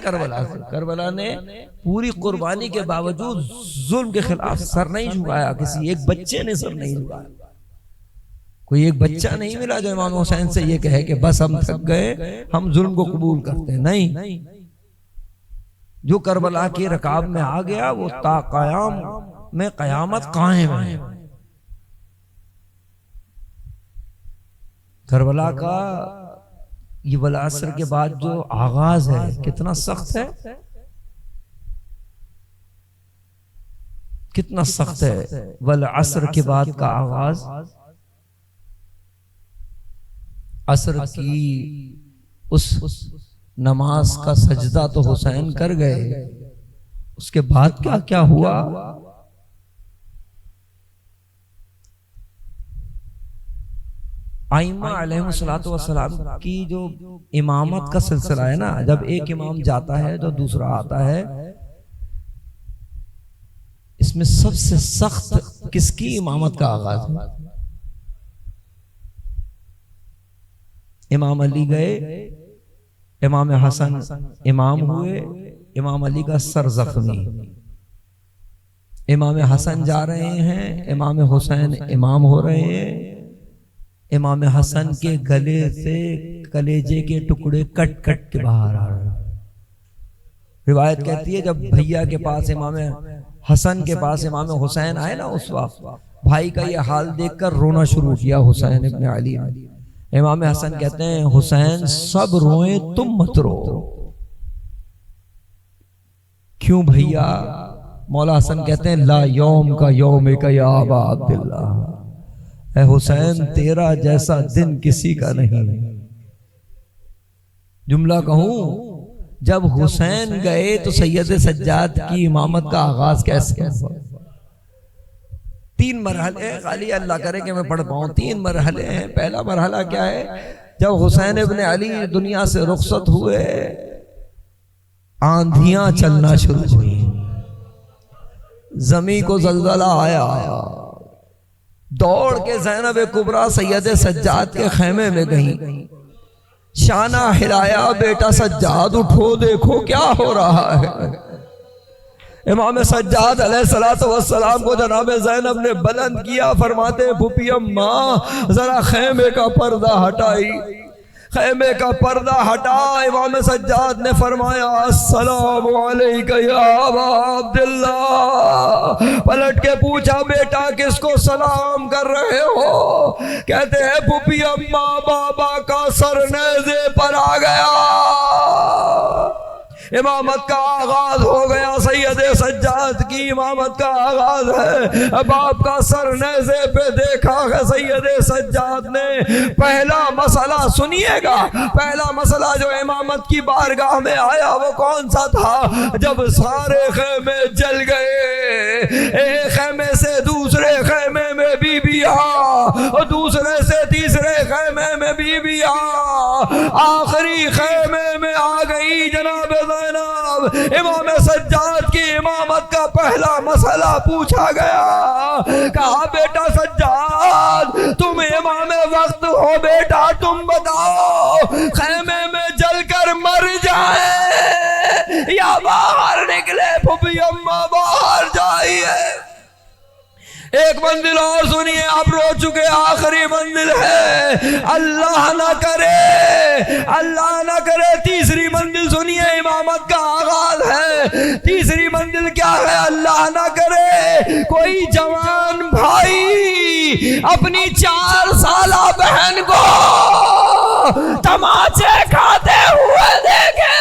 Karbala से। Karbala ने पूरी कुर्बानी के बावजूद जुल्म के खिलाफ सर नहीं झुकाया, किसी एक बच्चे ने सर नहीं झुकाया। कोई एक बच्चा नहीं मिला जो इमाम हुसैन से ये कहे कि बस हम थक गए, हम जुल्म को कबूल करते हैं। नहीं, जो करबला के रकाब में आ गया वो ताक़याम में क़यामत कायम है। करबला का ये वल असर के बाद जो आगाज है कितना सख्त है, कितना सख्त है। वल असर के बाद का आगाज, असर की उस नमाज का सजदा तो हुसैन कर गए, उसके बाद क्या क्या हुआ। आइमा अलैहिस्सलातु वस्सलाम की जो इमामत का सिलसिला है ना, जब एक इमाम जाता है तो दूसरा आता है, इसमें सबसे सख्त किसकी इमामत का आगाज है। इमाम अली गए, इमाम हसन इमाम हुए, इमाम अली का सर जख्मी। इमाम हसन जा रहे हैं, इमाम हुसैन इमाम हो रहे हैं। इमाम हसन के गले से कलेजे के टुकड़े कट कट के बाहर आ रहे हैं। रिवायत कहती है जब भैया के पास इमाम हसन के पास इमाम हुसैन आए ना, उस वक्त भाई का ये हाल देखकर रोना शुरू किया हुसैन इब्न अली। इमाम हसन कहते हैं हुसैन सब रोए तुम मत रो। क्यों भैया? मौला हसन कहते हैं ला यौम का यौम का या अबा अब्दुल्ला, ऐ हुसैन तेरा जैसा दिन किसी का नहीं। जुमला कहूं, जब हुसैन गए तो सैयद सज्जाद की इमामत का आगाज कैसे हुआ। 3 मरहले हैं, खाली अल्लाह करे कि मैं पढ़ पाऊं। 3 मरहले हैं। पहला मरहला क्या है, जब हुसैन इब्न अली दुनिया से रुखसत हुए, आंधियां चलना शुरू हुई, जमीन को जलजला आया। दौड़ के ज़ैनब कुबरा सैयद सज्जाद के खेमे में गई, शाना हिलाया, बेटा सज्जाद उठो देखो क्या हो रहा है। इमाम सज्जाद अलैहिस्सलातु वस्सलाम को जनाब ज़ैनब ने बुलंद किया, फरमाते फूफी अम्मा जरा खेमे का पर्दा हटाई। खेमे का पर्दा हटा, इमाम सज्जाद ने फरमाया अस्सलामु अलैका या अबा अब्दुल्ला। पलट के पूछा बेटा किसको सलाम कर रहे हो? कहते हैं फूफी अम्मा बाबा का सर नेज़े पर आ गया। इमामत का आगाज हो गया, सैयद सज्जाद की इमामत का आगाज है। बाप का सर नेज़े पे देखा है सैयद सज्जाद ने। पहला मसला सुनिएगा, पहला मसला जो इमामत की बारगाह में आया वो कौन सा था? जब सारे खेमे जल गए, एक खेमे से दूसरे खेमे में बीबियां और दूसरे से तीसरे खेमे में बीबियां, आखिरी खेमे में आ गई जनाब ज़ैनब। इमाम सज्जाद की इमामत का पहला मसला पूछा गया। कहा बेटा सज्जाद तुम इमाम वक्त हो, बेटा तुम बताओ खेमे में जलकर मर जाए या बाहर निकले? फूफी अम्मा बाहर जाइए। एक मंजिल और सुनिए, आप रो चुके, आखिरी मंजिल है। अल्लाह ना करे, अल्लाह ना करे। तीसरी मंजिल सुनिए, इमामत का आगाज है। तीसरी मंजिल क्या है? अल्लाह ना करे कोई जवान भाई अपनी 4 साला बहन को तमाचे खाते हुए देखे।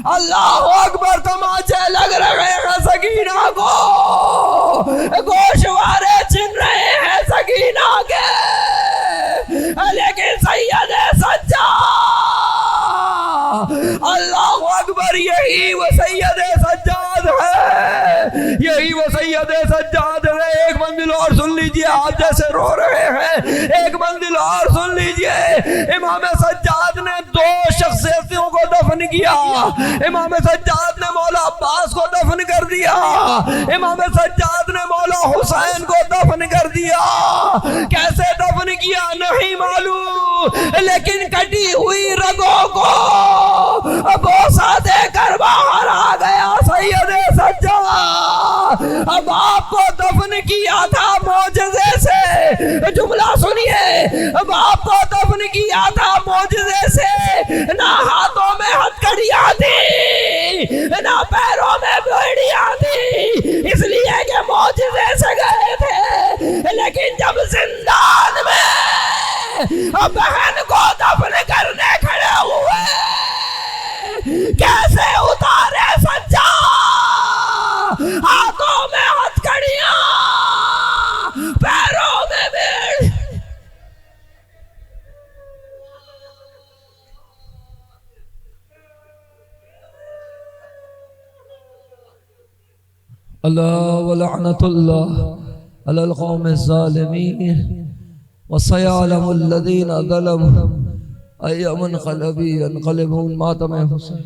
अल्लाह अकबर, तमाचे लग रहे हैं सकीना को, गोशवारे छिन रहे हैं सकीना के, लेकिन सैयद सज्जाद, अल्लाह अकबर, यही वो सैयद सज्जाद है, यही वो सैयद सज्जाद है। एक मंजिल और सुन लीजिए, आप जैसे रो रहे हैं, एक मंजिल और सुन लीजिए। इमाम सज्जाद ने 2 शख्सियतों को दफन किया। इमाम सज्जाद ने मौला अब्बास को दफन कर दिया, इमाम सज्जाद ने मौला हुसैन को दफन कर दिया। कैसे दफन किया नहीं मालूम, लेकिन कटी हुई रगों को बोस अब आपको दफन किया था मौजज़े से। जुमला सुनिए, अब आपको दफन किया था मौजज़े से। ना हाथों में हथकड़ियां थी, ना पैरों में बेड़ियां थी, इसलिए कि मौजज़े से गए थे। लेकिन जब जिंदान में बहन को दफन करने खड़े हुए, कैसे उतारे सज्जा, हाथों में हथकड़ियां, पैरों में बेड़। अल्लाह व लअनतुल्लाह अलल कौमिज़ ज़ालिमीन व सयअलमुल लज़ीना ज़लमू अय्युम मुनक़लिबिन यनक़लिबून। मातम हुसैन।